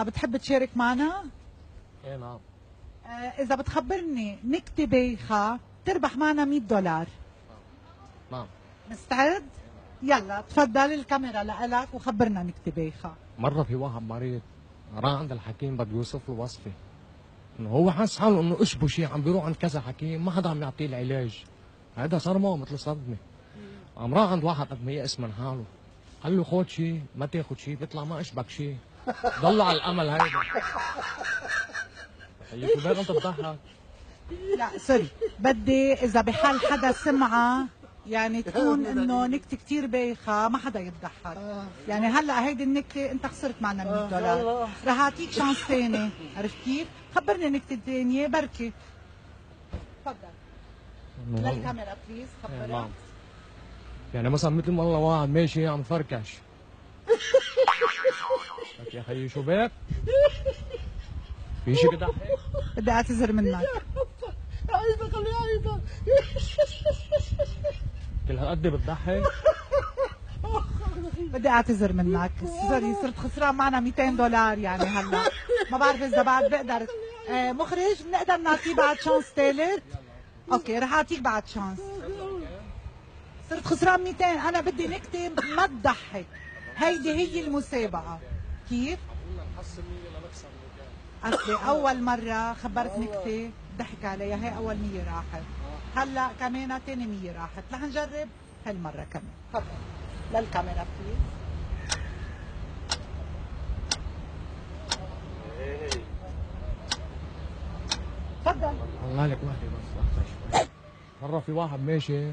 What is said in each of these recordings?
بتحب تشارك معنا؟ ايه نعم. إذا بتخبرني نكتة بايخة تربح معنا $100. نعم. مستعد؟ يلا تفضل الكاميرا لإلك وخبرنا نكتة بايخة. مرة في واحد مريض راح عند الحكيم بده يوصف له وصفة، انه هو حس حاله انه اشبه شيء، عم بيروح عند كذا حكيم ما حدا عم يعطيه العلاج. هذا صار معه مثل صدمة. قام راح عند واحد قد ما يأس من حاله، قال له خذ شيء ما تاخذ شيء، بيطلع ما اشبك شيء. ضل على الامل هيدا. خيي شو بك انت تضحك؟ لا سوري، بدي إذا بحال حدا سمعة يعني تكون انه نكتة كتير بايخة ما حدا يضحك. يعني هلا هيدي النكتة انت خسرت معنا $100، رح اعطيك شانس ثاني، عرفت كيف؟ خبرني نكتة ثانية بركي. تفضل للكاميرا بليز خبرها. نعم. يعني مثلا مثل ما الله واحد ماشي عم فركش. لك يا خيي شو بك؟ في شيء بضحك؟ بدي اعتذر منك. عايزة خليها عايزة. كل هالقد بتضحك؟ بدي اعتذر منك، سوري صرت خسران معنا $200 يعني هلا ما بعرف اذا بعد بقدر. مخرج بنقدر نعطيه بعد شانس ثالث؟ اوكي رح اعطيك بعد شانس. صرت خسران 200، انا بدي نكتة ما تضحك، هيدي هي المسابقة. كيف؟ اصلي اول مرة خبرت نكتة ضحك عليها، هي اول 100 راحت، هلا كمان ثاني 100 راحت، رح نجرب هالمرة كمان. تفضل للكاميرا بليز. تفضل. والله لك وحدة بس لحظة شوي. مرة في واحد ماشي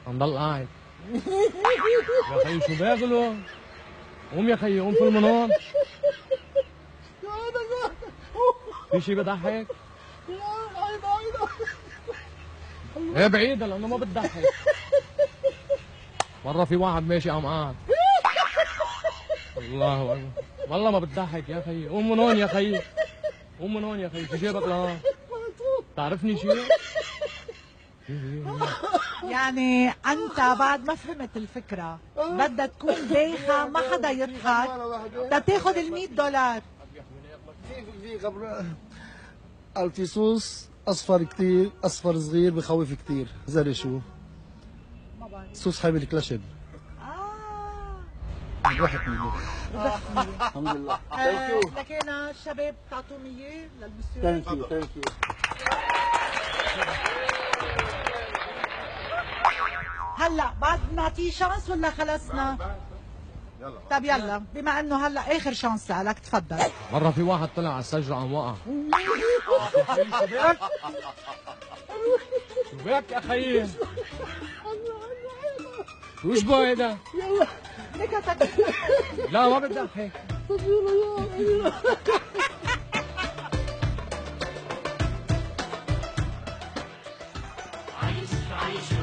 عم ضل قاعد. يا خيي شو باغله؟ قوم يا خيي قوم فل من هون. في شي بضحك؟ ايه بعيدة لأنه ما بتضحك. مرة في واحد ماشي قام قاعد. الله أكبر. والله ما بتضحك يا خيي، قوم من هون يا خيي. قوم من هون يا خيي، شو جابك لهون؟ تعرفني شي؟ يعني انت بعد ما فهمت الفكرة بدها تكون بايخة ما حدا يضحك تاخذ $100. في خبر الفصوص اصفر كثير، اصفر صغير بخوف كثير، زري شو؟ صوص حامل الكلاشن. ربحتني. الحمد لله. لكن الشباب تعطوا 100 للمسيو. ثانك يو ثانك يو. هلا بعد نعطيه شانس ولا خلصنا؟ يلا. طب يلا بما انه هلا اخر شانس لك تفضل. مرة في واحد طلع على الشجرة قام وقع. شو بك يا خيي؟ شو اشبه هيدا؟ يلا نكتك. لا ما بتضحك. عيش